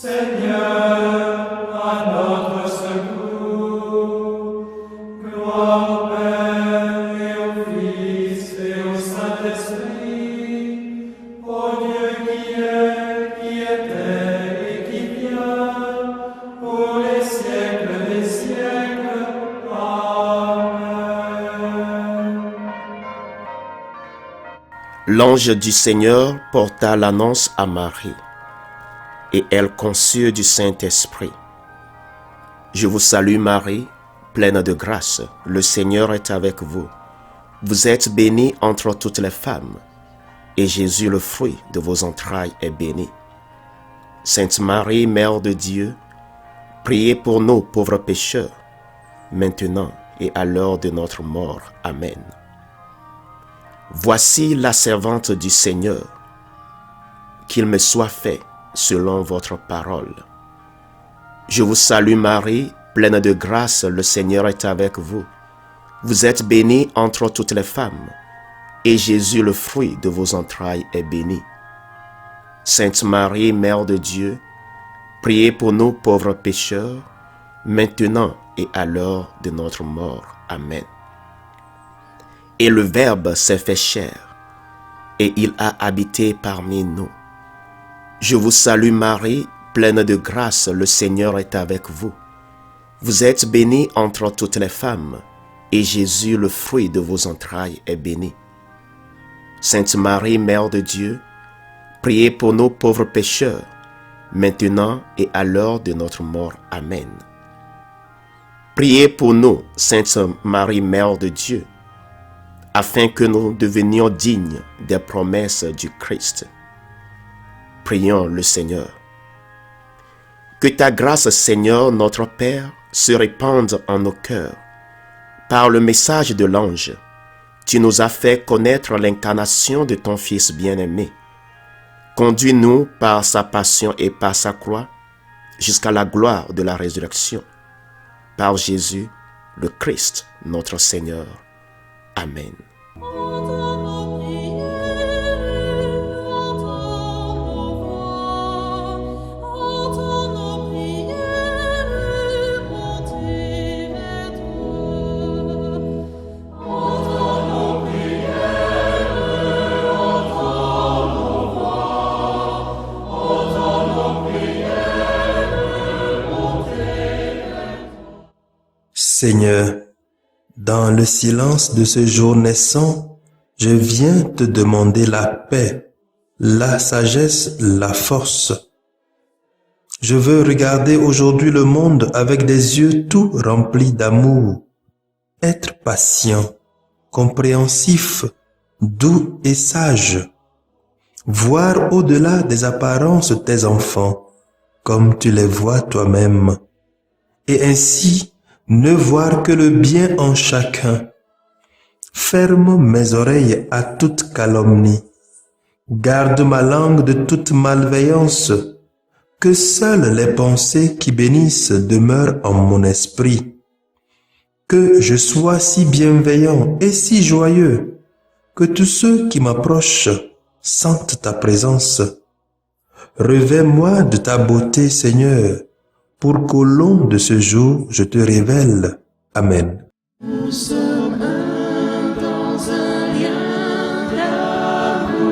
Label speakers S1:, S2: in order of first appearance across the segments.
S1: Seigneur, à notre secours. Gloire au Père et au Fils et au Saint-Esprit, au Dieu qui est, qui était et qui vient, pour les siècles des siècles. Amen.
S2: L'ange du Seigneur porta l'annonce à Marie, et elle conçut du Saint-Esprit. Je vous salue Marie, pleine de grâce, le Seigneur est avec vous. Vous êtes bénie entre toutes les femmes, et Jésus, le fruit de vos entrailles, est béni. Sainte Marie, Mère de Dieu, priez pour nous pauvres pécheurs, maintenant et à l'heure de notre mort. Amen. Voici la servante du Seigneur, qu'il me soit fait selon votre parole. Je vous salue Marie, pleine de grâce, le Seigneur est avec vous. Vous êtes bénie entre toutes les femmes, et Jésus, le fruit de vos entrailles, est béni. Sainte Marie, Mère de Dieu, priez pour nous pauvres pécheurs, maintenant et à l'heure de notre mort. Amen. Et le Verbe s'est fait chair, et il a habité parmi nous. Je vous salue Marie, pleine de grâce, le Seigneur est avec vous. Vous êtes bénie entre toutes les femmes, et Jésus, le fruit de vos entrailles, est béni. Sainte Marie, Mère de Dieu, priez pour nous pauvres pécheurs, maintenant et à l'heure de notre mort. Amen. Priez pour nous, Sainte Marie, Mère de Dieu, afin que nous devenions dignes des promesses du Christ. Prions le Seigneur. Que ta grâce, Seigneur, notre Père, se répande en nos cœurs. Par le message de l'ange, tu nous as fait connaître l'incarnation de ton Fils bien-aimé. Conduis-nous par sa passion et par sa croix jusqu'à la gloire de la résurrection. Par Jésus, le Christ, notre Seigneur. Amen.
S3: Seigneur, dans le silence de ce jour naissant, je viens te demander la paix, la sagesse, la force. Je veux regarder aujourd'hui le monde avec des yeux tout remplis d'amour, être patient, compréhensif, doux et sage, voir au-delà des apparences tes enfants, comme tu les vois toi-même, et ainsi ne voir que le bien en chacun. Ferme mes oreilles à toute calomnie. Garde ma langue de toute malveillance. Que seules les pensées qui bénissent demeurent en mon esprit. Que je sois si bienveillant et si joyeux, que tous ceux qui m'approchent sentent ta présence. Revêt-moi de ta beauté, Seigneur, pour qu'au long de ce jour, je te révèle. Amen.
S1: Nous sommes un dans un lien d'amour.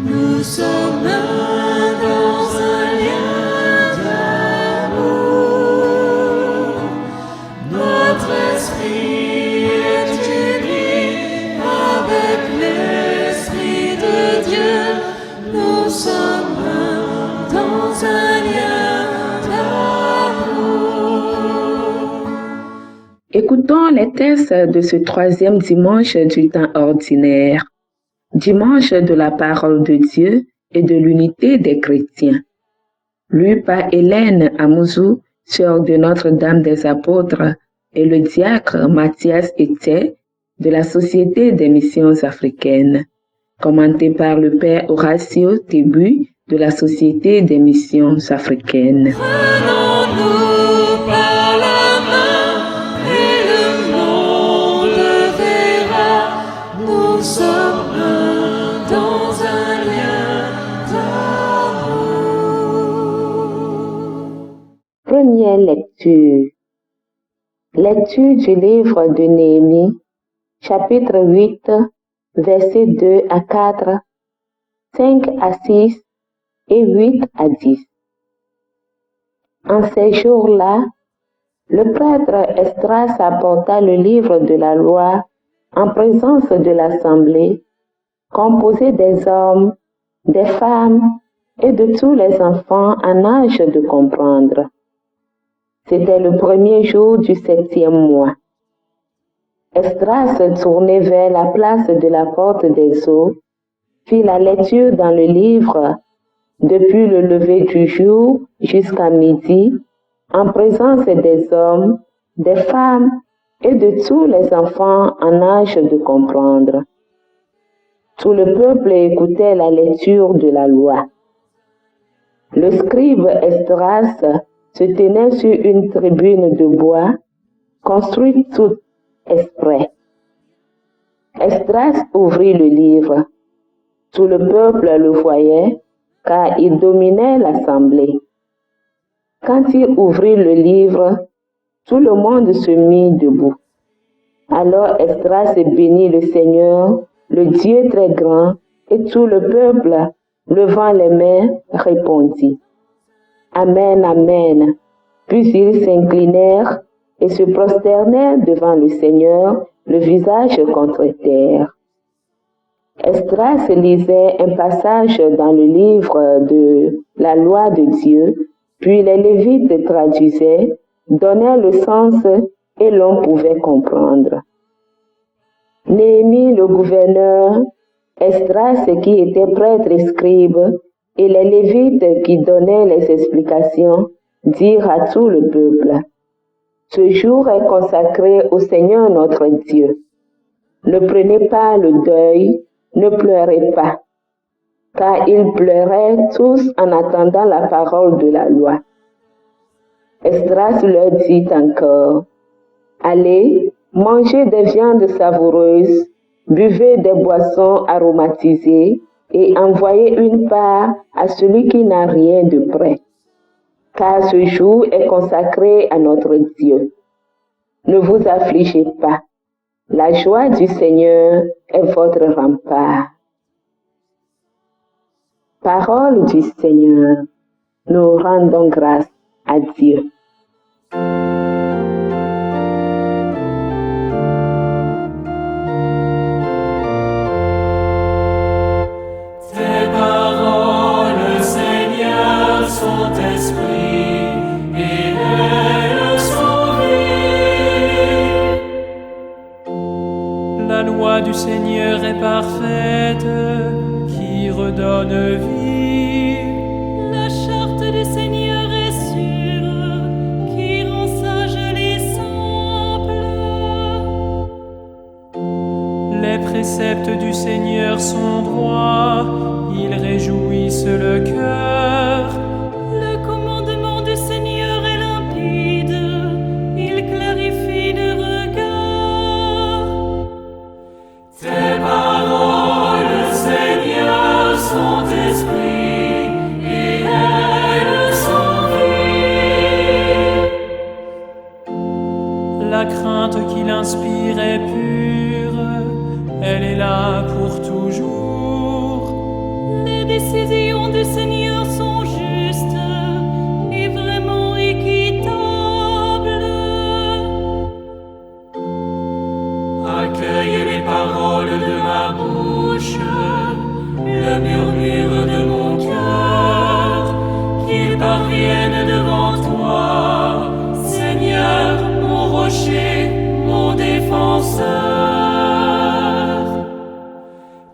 S1: Nous sommes un dans un lien d'amour. Notre esprit est uni avec l'Esprit de Dieu. Nous sommes un dans un
S4: Écoutons les textes de ce troisième dimanche du temps ordinaire, dimanche de la parole de Dieu et de l'unité des chrétiens. Lu par Hélène Amouzou, sœur de Notre-Dame des Apôtres, et le diacre Mathias Etier de la Société des Missions Africaines. Commenté par le père Horacio Tebu de la Société des Missions Africaines.
S1: Prenons-nous par la main et le monde verra. Nous sommes un dans un lien d'amour.
S4: Lecture du livre de Néhémie, chapitre 8, versets 2 à 4, 5 à 6 et 8 à 10. En ces jours-là, le prêtre Esdras apporta le livre de la loi en présence de l'assemblée, composée des hommes, des femmes et de tous les enfants en âge de comprendre. C'était le premier jour du 7e mois. Esdras, tourné vers la place de la porte des eaux, fit la lecture dans le livre depuis le lever du jour jusqu'à midi, en présence des hommes, des femmes et de tous les enfants en âge de comprendre. Tout le peuple écoutait la lecture de la loi. Le scribe Esdras se tenait sur une tribune de bois, construite tout exprès. Esdras ouvrit le livre. Tout le peuple le voyait, car il dominait l'assemblée. Quand il ouvrit le livre, tout le monde se mit debout. Alors Esdras bénit le Seigneur, le Dieu très grand, et tout le peuple, levant les mains, répondit: Amen, Amen. Puis ils s'inclinèrent et se prosternèrent devant le Seigneur, le visage contre terre. Esdras lisait un passage dans le livre de la loi de Dieu, puis les Lévites traduisaient, donnaient le sens et l'on pouvait comprendre. Néhémie, le gouverneur, Esdras qui était prêtre et scribe, et les Lévites qui donnaient les explications, dirent à tout le peuple: Ce jour est consacré au Seigneur notre Dieu. Ne prenez pas le deuil, ne pleurez pas, car ils pleuraient tous en attendant la parole de la loi. Esdras leur dit encore: Allez, mangez des viandes savoureuses, buvez des boissons aromatisées et envoyez une part à celui qui n'a rien de près, car ce jour est consacré à notre Dieu. Ne vous affligez pas. La joie du Seigneur est votre rempart. Parole du Seigneur, nous rendons grâce à Dieu.
S1: Tes paroles, Seigneur, sont esprit et elles sont vie.
S5: La loi du Seigneur est parfaite, qui redonne vie.
S6: La charte du Seigneur est sûre, qui rend sage les simples.
S5: Les préceptes du Seigneur sont droits, ils réjouissent le cœur.
S6: Le commandement du Seigneur est limpide, il clarifie le regard.
S1: Tes paroles, Seigneur, sont esprit et elles sont vie.
S5: La crainte qu'il inspire est pure, elle est là pour toujours.
S6: Les décisions du Seigneur sont justes et vraiment équitables.
S1: Accueille les paroles de ma bouche, le murmure de mon cœur, qu'ils parviennent devant toi, Seigneur, mon rocher, mon défenseur.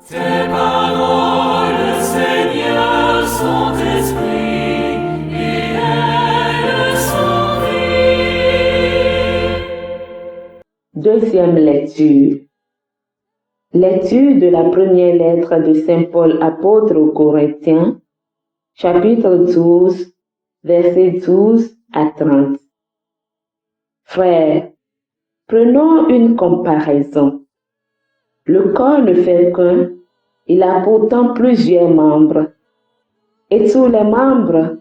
S1: Tes paroles, Seigneur, sont esprit et elles sont vie.
S4: Deuxième lecture. Lecture de la première lettre de Saint Paul apôtre aux Corinthiens, chapitre 12, versets 12 à 30. Frères, prenons une comparaison. Le corps ne fait qu'un, il a pourtant plusieurs membres. Et tous les membres,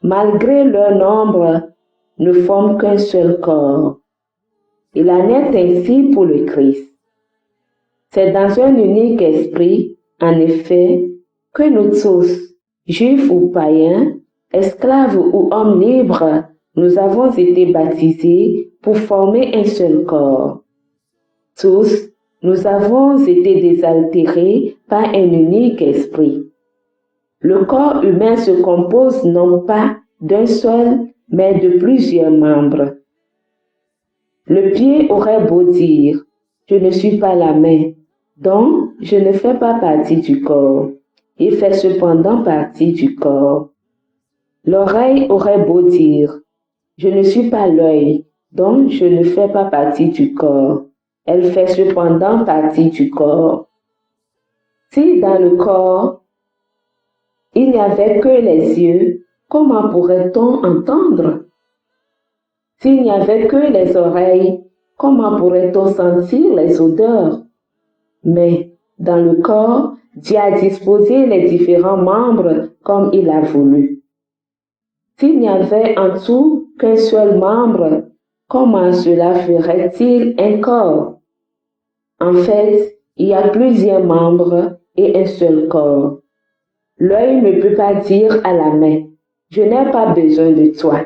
S4: malgré leur nombre, ne forment qu'un seul corps. Il en est ainsi pour le Christ. C'est dans un unique esprit, en effet, que nous tous, juifs ou païens, esclaves ou hommes libres, nous avons été baptisés pour former un seul corps. Tous, nous avons été désaltérés par un unique esprit. Le corps humain se compose non pas d'un seul, mais de plusieurs membres. Le pied aurait beau dire « Je ne suis pas la main », donc je ne fais pas partie du corps. Il fait cependant partie du corps. L'oreille aurait beau dire « Je ne suis pas l'œil, donc je ne fais pas partie du corps. Elle fait cependant partie du corps. Si dans le corps, il n'y avait que les yeux, comment pourrait-on entendre? S'il n'y avait que les oreilles, comment pourrait-on sentir les odeurs? Mais dans le corps, Dieu a disposé les différents membres comme il a voulu. S'il n'y avait en tout qu'un seul membre, comment cela ferait-il un corps? En fait, il y a plusieurs membres et un seul corps. L'œil ne peut pas dire à la main « Je n'ai pas besoin de toi ».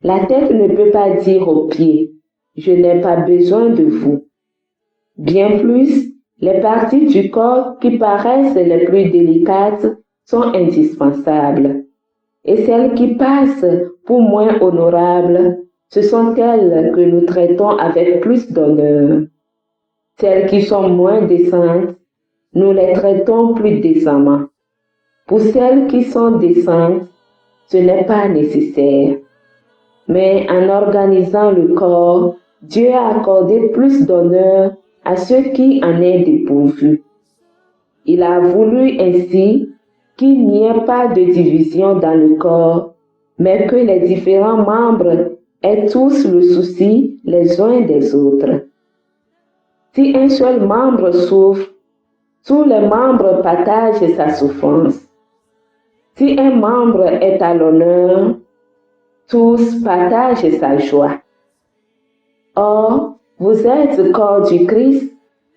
S4: La tête ne peut pas dire aux pieds « Je n'ai pas besoin de vous ». Bien plus, les parties du corps qui paraissent les plus délicates sont indispensables. Et celles qui passent pour moins honorables, ce sont elles que nous traitons avec plus d'honneur. Celles qui sont moins décentes, nous les traitons plus décemment. Pour celles qui sont décentes, ce n'est pas nécessaire. Mais en organisant le corps, Dieu a accordé plus d'honneur à ceux qui en est dépourvus. Il a voulu ainsi qu'il n'y ait pas de division dans le corps, mais que les différents membres aient tous le souci les uns des autres. Si un seul membre souffre, tous les membres partagent sa souffrance. Si un membre est à l'honneur, tous partagent sa joie. Or, vous êtes corps du Christ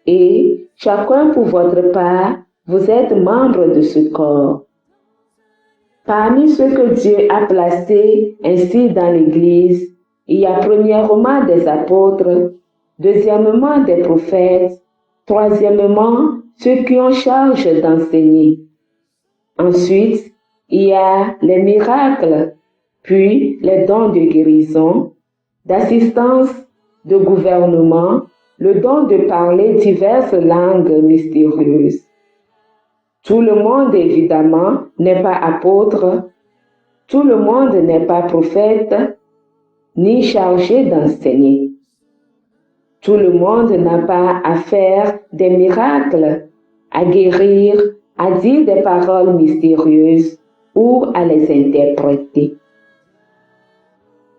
S4: et, chacun pour votre part, vous êtes membre de ce corps. Parmi ceux que Dieu a placés ainsi dans l'Église, il y a premièrement des apôtres, deuxièmement des prophètes, troisièmement ceux qui ont charge d'enseigner. Ensuite, il y a les miracles, puis les dons de guérison, d'assistance, de gouvernement, le don de parler diverses langues mystérieuses. Tout le monde, évidemment, n'est pas apôtre, tout le monde n'est pas prophète, ni chargé d'enseigner. Tout le monde n'a pas à faire des miracles, à guérir, à dire des paroles mystérieuses ou à les interpréter.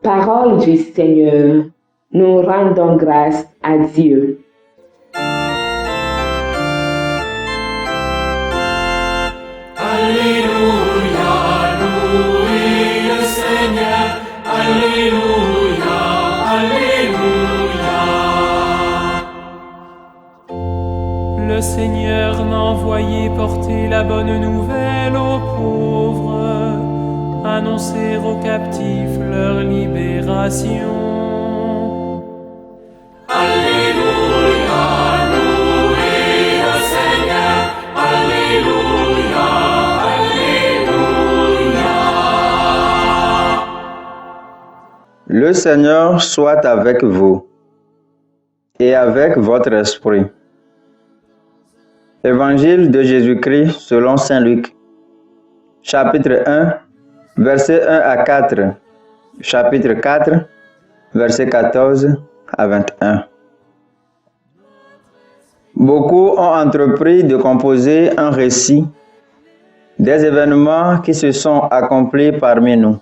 S4: Parole du Seigneur, nous rendons grâce à Dieu.
S1: Alléluia, louez le Seigneur. Alléluia, alléluia.
S5: Le Seigneur m'a envoyé porter la bonne nouvelle aux pauvres, annoncer aux captifs leur libération.
S1: Alléluia, louez le Seigneur. Alléluia, alléluia.
S7: Le Seigneur soit avec vous et avec votre esprit. Évangile de Jésus-Christ selon saint Luc, chapitre 1, versets 1 à 4, chapitre 4, versets 14 à 21. Beaucoup ont entrepris de composer un récit des événements qui se sont accomplis parmi nous,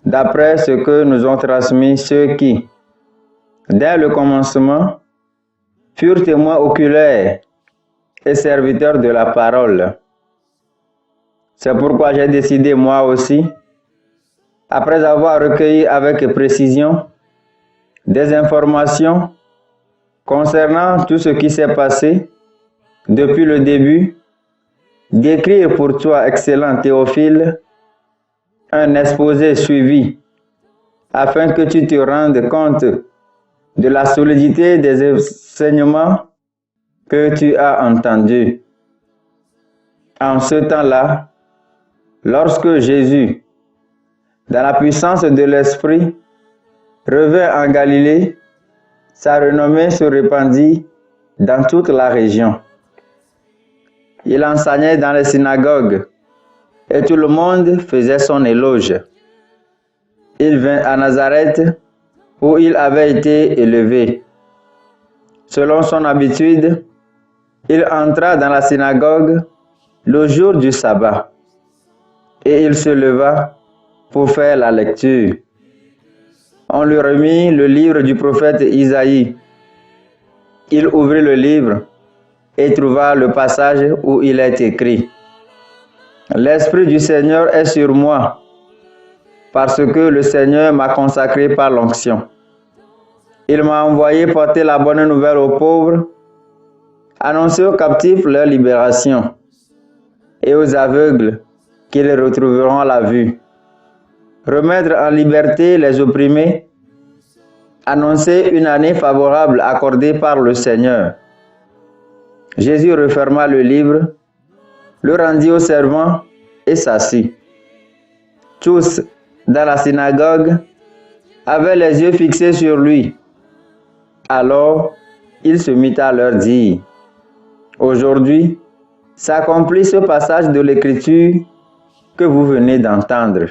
S7: d'après ce que nous ont transmis ceux qui, dès le commencement, furent témoins oculaires et serviteurs de la parole. C'est pourquoi j'ai décidé moi aussi, après avoir recueilli avec précision des informations concernant tout ce qui s'est passé depuis le début, d'écrire pour toi, excellent Théophile, un exposé suivi afin que tu te rendes compte de la solidité des enseignements que tu as entendus. En ce temps-là, lorsque Jésus, dans la puissance de l'Esprit, revint en Galilée, sa renommée se répandit dans toute la région. Il enseignait dans les synagogues et tout le monde faisait son éloge. Il vint à Nazareth où il avait été élevé. Selon son habitude, il entra dans la synagogue le jour du sabbat et il se leva pour faire la lecture. On lui remit le livre du prophète Isaïe. Il ouvrit le livre et trouva le passage où il est écrit: L'Esprit du Seigneur est sur moi, parce que le Seigneur m'a consacré par l'onction. Il m'a envoyé porter la bonne nouvelle aux pauvres, annoncer aux captifs leur libération, et aux aveugles qu'ils retrouveront la vue, remettre en liberté les opprimés, annoncer une année favorable accordée par le Seigneur. Jésus referma le livre, le rendit aux servants et s'assit. Tous dans la synagogue avaient les yeux fixés sur lui. Alors, il se mit à leur dire: Aujourd'hui, s'accomplit ce passage de l'Écriture que vous venez d'entendre.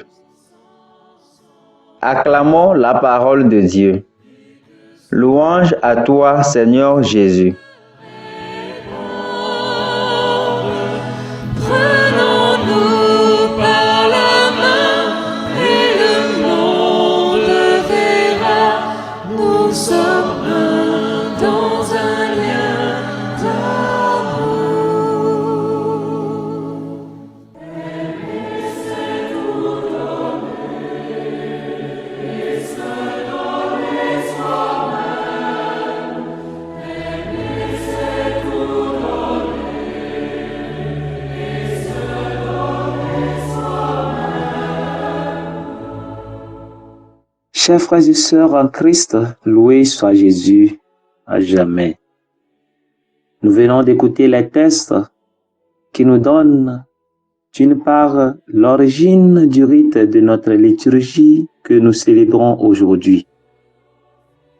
S7: Acclamons la parole de Dieu. Louange à toi, Seigneur Jésus.
S6: Prenons-nous par la main et le monde verra. Nous sommes un dans un lien d'amour.
S8: Chers frères et sœurs en Christ, loué soit Jésus à jamais. Nous venons d'écouter les textes qui nous donnent d'une part l'origine du rite de notre liturgie que nous célébrons aujourd'hui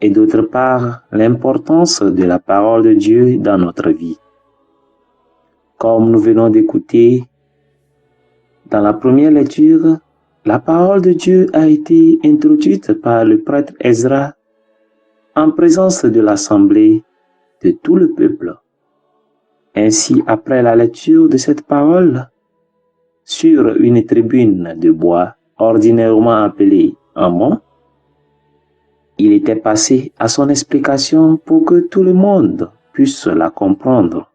S8: et d'autre part l'importance de la parole de Dieu dans notre vie. Comme nous venons d'écouter dans la première lecture, la parole de Dieu a été introduite par le prêtre Ezra en présence de l'assemblée de tout le peuple. Ainsi, après la lecture de cette parole, sur une tribune de bois ordinairement appelée un banc, il était passé à son explication pour que tout le monde puisse la comprendre.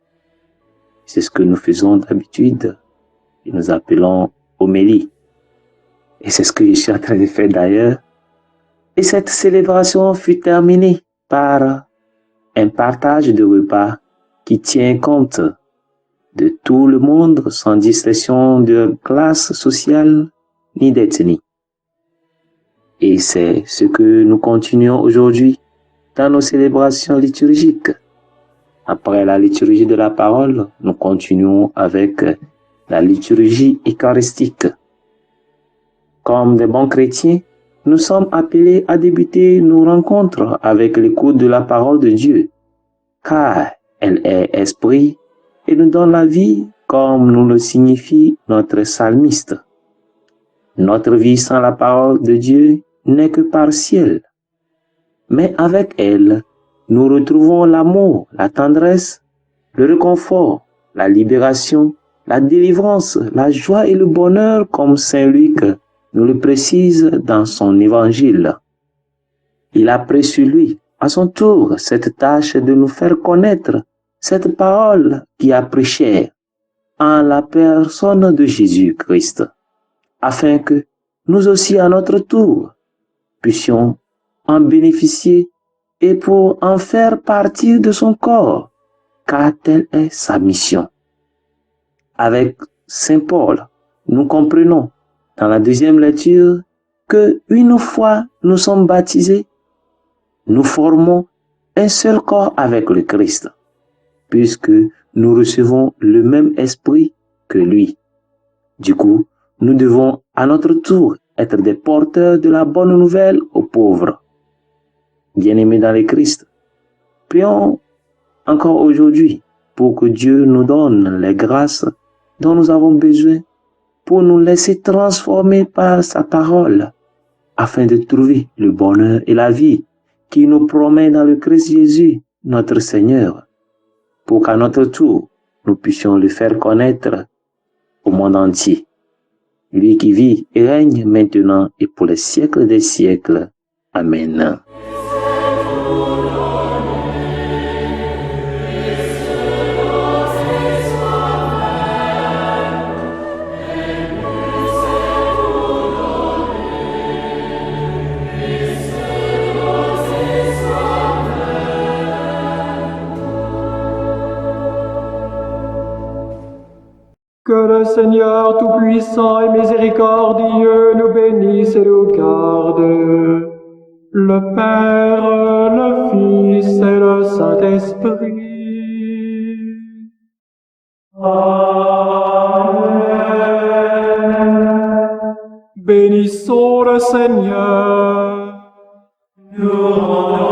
S8: C'est ce que nous faisons d'habitude et nous appelons homélie. Et c'est ce que je suis en train de faire d'ailleurs. Et cette célébration fut terminée par un partage de repas qui tient compte de tout le monde sans distinction de classe sociale ni d'ethnie. Et c'est ce que nous continuons aujourd'hui dans nos célébrations liturgiques. Après la liturgie de la parole, nous continuons avec la liturgie eucharistique. Comme des bons chrétiens, nous sommes appelés à débuter nos rencontres avec l'écoute de la parole de Dieu, car elle est esprit et nous donne la vie comme nous le signifie notre psalmiste. Notre vie sans la parole de Dieu n'est que partielle, mais avec elle, nous retrouvons l'amour, la tendresse, le réconfort, la libération, la délivrance, la joie et le bonheur comme Saint Luc nous le précise dans son évangile. Il a pris sur lui, à son tour, cette tâche de nous faire connaître cette parole qui a pris chair en la personne de Jésus-Christ, afin que nous aussi, à notre tour, puissions en bénéficier et pour en faire partie de son corps, car telle est sa mission. Avec Saint Paul, nous comprenons dans la deuxième lecture que une fois nous sommes baptisés, nous formons un seul corps avec le Christ, puisque nous recevons le même esprit que lui. Du coup, nous devons à notre tour être des porteurs de la bonne nouvelle aux pauvres. Bien-aimés dans le Christ, prions encore aujourd'hui pour que Dieu nous donne les grâces dont nous avons besoin pour nous laisser transformer par sa parole afin de trouver le bonheur et la vie qu'il nous promet dans le Christ Jésus, notre Seigneur, pour qu'à notre tour, nous puissions le faire connaître au monde entier. Lui qui vit et règne maintenant et pour les siècles des siècles. Amen.
S5: Que le Seigneur Tout-Puissant et Miséricordieux nous bénisse et nous garde, le Père, le Fils et le Saint-Esprit. Amen. Bénissons le Seigneur. Nous rendons